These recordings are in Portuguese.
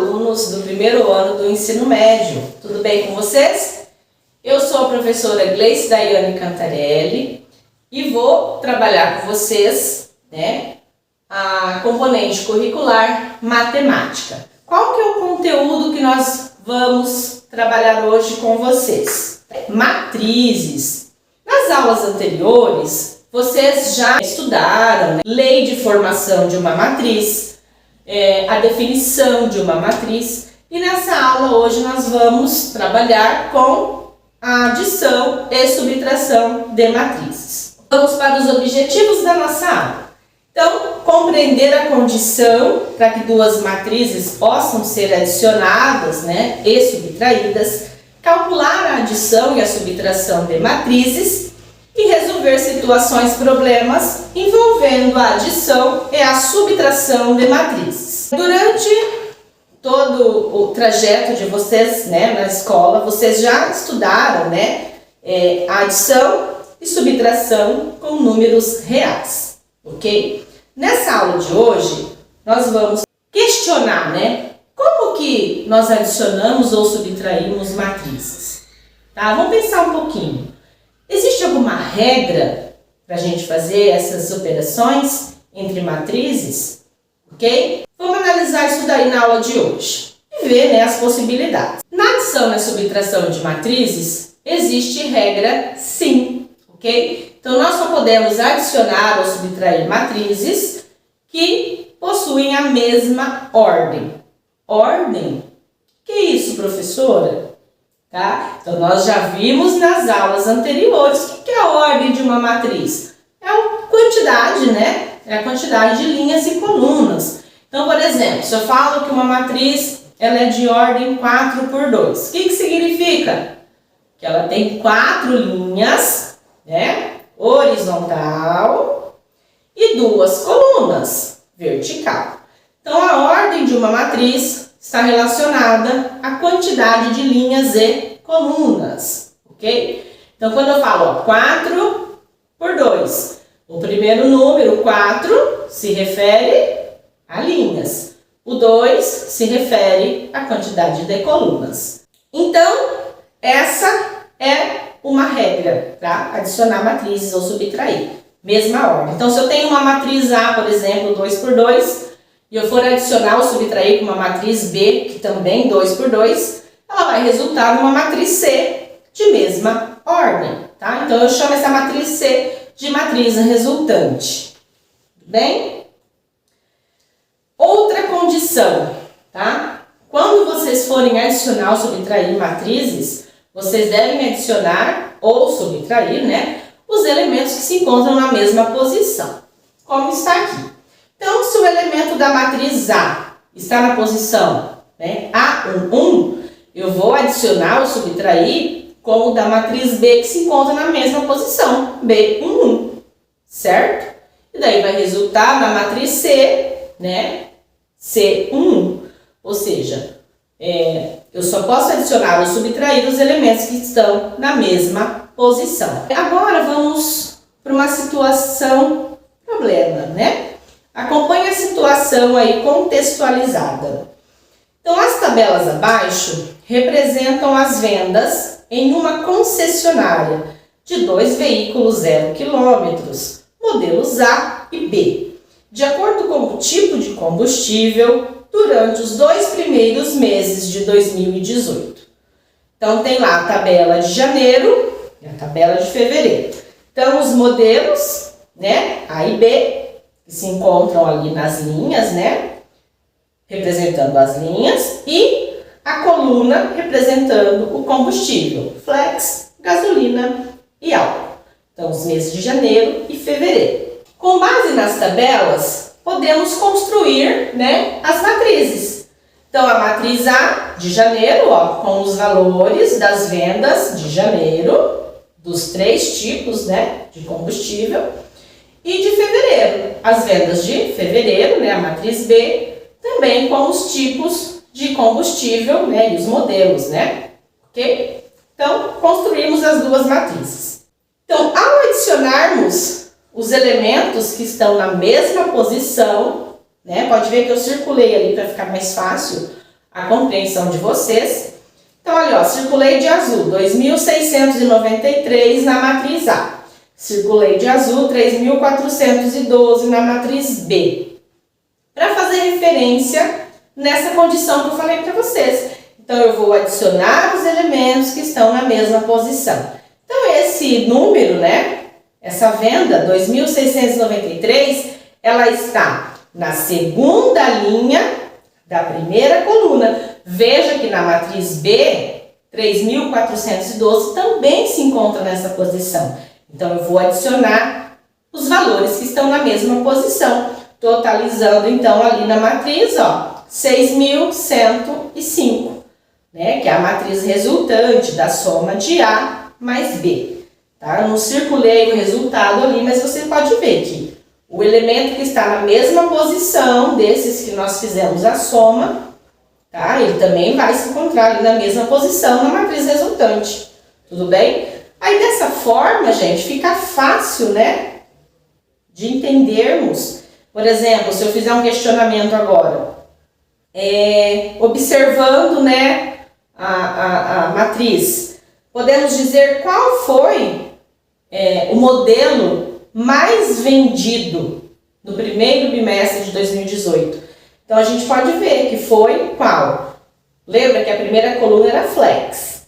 alunos do primeiro ano do ensino médio. Tudo bem com vocês? Eu sou a professora Gleice Daiane Cantarelli e vou trabalhar com vocês, a componente curricular matemática. Qual que é o conteúdo que nós vamos trabalhar hoje com vocês? Matrizes. Nas aulas anteriores, vocês já estudaram, lei de formação de uma matriz, a definição de uma matriz, e nessa aula hoje nós vamos trabalhar com a adição e subtração de matrizes. Vamos para os objetivos da nossa aula. Então, compreender a condição para que duas matrizes possam ser adicionadas, e subtraídas, calcular a adição e a subtração de matrizes e resolver situações, problemas envolvendo a adição e a subtração de matrizes. Durante todo o trajeto de vocês, na escola, vocês já estudaram, a adição e subtração com números reais, ok? Nessa aula de hoje, nós vamos questionar, como que nós adicionamos ou subtraímos matrizes, tá? Vamos pensar um pouquinho. Existe alguma regra para a gente fazer essas operações entre matrizes, ok? Vamos analisar isso daí na aula de hoje e ver, as possibilidades. Na adição e subtração de matrizes, existe regra sim, ok? Então, nós só podemos adicionar ou subtrair matrizes que possuem a mesma ordem. Ordem? Que é isso, professora? Tá? Então, nós já vimos nas aulas anteriores o que é a ordem de uma matriz. É a quantidade, É a quantidade de linhas e colunas. Então, por exemplo, se eu falo que uma matriz ela é de ordem 4×2, o que significa? Que ela tem 4 linhas, horizontal e 2 colunas, vertical. Então, a ordem de uma matriz está relacionada à quantidade de linhas e colunas, ok? Então, quando eu falo 4×2, o primeiro número, 4, se refere a linhas. O 2 se refere à quantidade de colunas. Então, essa é uma regra para adicionar matrizes ou subtrair. Mesma ordem. Então, se eu tenho uma matriz A, por exemplo, 2×2, e eu for adicionar ou subtrair com uma matriz B, que também 2×2, ela vai resultar numa matriz C de mesma ordem, tá? Então, eu chamo essa matriz C de matriz resultante. Tudo bem? Outra condição, tá? Quando vocês forem adicionar ou subtrair matrizes, vocês devem adicionar ou subtrair, os elementos que se encontram na mesma posição, como está aqui. Então, se o elemento da matriz A está na posição A1, 1, eu vou adicionar ou subtrair com o da matriz B que se encontra na mesma posição, B1, 1, certo? E daí vai resultar na matriz C, C1, 1. Ou seja, eu só posso adicionar ou subtrair os elementos que estão na mesma posição. Agora vamos para uma situação problema, Acompanhe a situação aí contextualizada. Então, as tabelas abaixo representam as vendas em uma concessionária de 2 veículos 0 km, modelos A e B, de acordo com o tipo de combustível durante os 2 primeiros meses de 2018. Então, tem lá a tabela de janeiro e a tabela de fevereiro. Então, os modelos, A e B, que se encontram ali nas linhas, representando as linhas, e a coluna representando o combustível, flex, gasolina e álcool. Então, os meses de janeiro e fevereiro. Com base nas tabelas, podemos construir, as matrizes. Então, a matriz A de janeiro, com os valores das vendas de janeiro, dos 3 tipos, de combustível, e de fevereiro, as vendas de fevereiro, a matriz B, também com os tipos de combustível, e os modelos, ok? Então, construímos as duas matrizes. Então, ao adicionarmos os elementos que estão na mesma posição, pode ver que eu circulei ali para ficar mais fácil a compreensão de vocês. Então, olha, ó, circulei de azul 2.693 na matriz A. Circulei de azul 3.412 na matriz B. Para fazer referência nessa condição que eu falei para vocês. Então, eu vou adicionar os elementos que estão na mesma posição. Então, esse número, né? Essa venda, 2.693, ela está na segunda linha da primeira coluna. Veja que na matriz B, 3.412 também se encontra nessa posição. Então, eu vou adicionar os valores que estão na mesma posição, totalizando, então, ali na matriz, ó, 6.105, né? Que é a matriz resultante da soma de A mais B. Tá? Eu não circulei o resultado ali, mas você pode ver que o elemento que está na mesma posição desses que nós fizemos a soma, tá? Ele também vai se encontrar ali na mesma posição na matriz resultante. Tudo bem? Aí dessa forma, gente, fica fácil, né? De entendermos. Por exemplo, se eu fizer um questionamento agora, observando, né, a matriz, podemos dizer qual foi o modelo mais vendido no primeiro bimestre de 2018. Então, a gente pode ver que foi qual? Lembra que a primeira coluna era flex,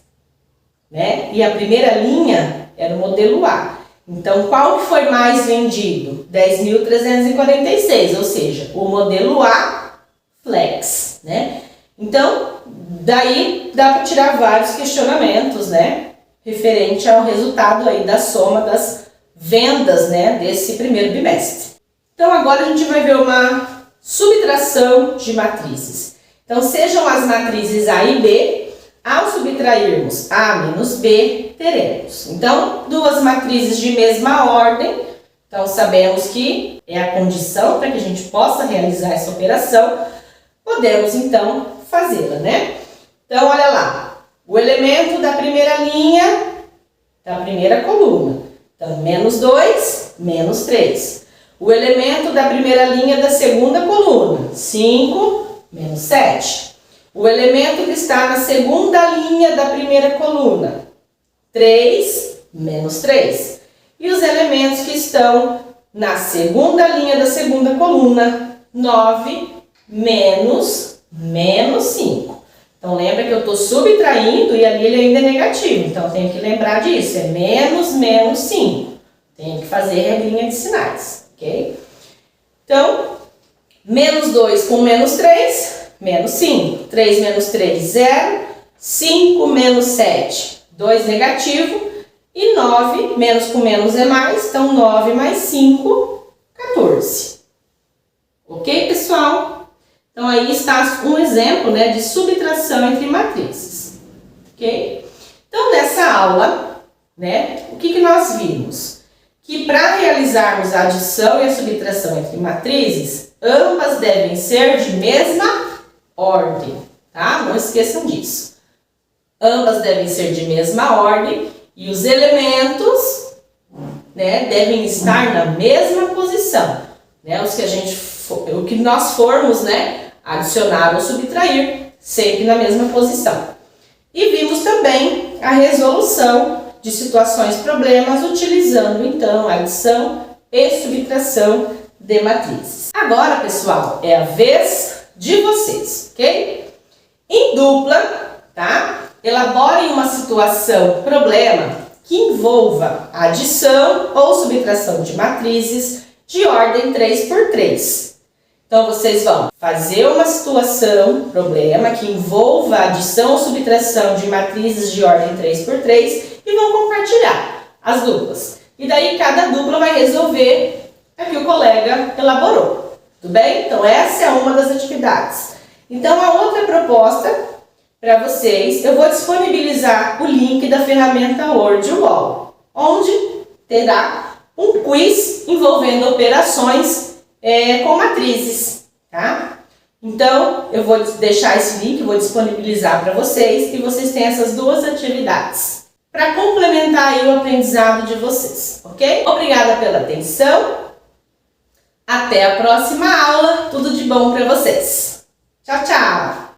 né? E a primeira linha era o modelo A. Então, qual que foi mais vendido? 10.346, ou seja, o modelo A flex, né? Então, daí dá para tirar vários questionamentos, né? Referente ao resultado aí da soma das vendas, né? Desse primeiro bimestre. Então, agora a gente vai ver uma subtração de matrizes. Então, sejam as matrizes A e B, ao subtrairmos A menos B, teremos. Então, duas matrizes de mesma ordem. Então, sabemos que é a condição para que a gente possa realizar essa operação. Podemos, então, fazê-la, né? Então, olha lá. O elemento da primeira linha, da primeira coluna. Então, menos 2, menos 3. O elemento da primeira linha da segunda coluna, 5, menos 7. O elemento que está na segunda linha da primeira coluna, 3, menos 3. E os elementos que estão na segunda linha da segunda coluna, 9, menos 5. Então, lembra que eu estou subtraindo e ali ele ainda é negativo. Então, eu tenho que lembrar disso, é menos 5. Tenho que fazer regrinha de sinais. Ok? Então, menos 2 com menos 3, menos 5. 3 menos 3, 0. 5 menos 7, 2 negativo. E 9, menos com menos é mais. Então, 9 mais 5, 14. Ok, pessoal? Então, aí está um exemplo, né, de subtração entre matrizes. Ok? Então, nessa aula, né, o que nós vimos? Que para realizarmos a adição e a subtração entre matrizes, ambas devem ser de mesma ordem, tá? Não esqueçam disso. Ambas devem ser de mesma ordem e os elementos, né, devem estar na mesma posição, né? O que nós formos, né, adicionar ou subtrair, sempre na mesma posição. E vimos também a resolução de situações problemas utilizando então a adição e subtração de matrizes. Agora, pessoal, é a vez de vocês, ok? Em dupla, tá? Elaborem uma situação problema que envolva a adição ou subtração de matrizes de ordem 3x3. Então, vocês vão fazer uma situação problema que envolva a adição ou subtração de matrizes de ordem 3x3 e vão compartilhar as duplas. E daí cada dupla vai resolver a que o colega elaborou. Tudo bem? Então essa é uma das atividades. Então a outra proposta para vocês, eu vou disponibilizar o link da ferramenta WordWall, onde terá um quiz envolvendo operações com matrizes, tá? Então eu vou deixar esse link, vou disponibilizar para vocês e vocês têm essas duas atividades para complementar aí o aprendizado de vocês, ok? Obrigada pela atenção, até a próxima aula, tudo de bom para vocês. Tchau, tchau!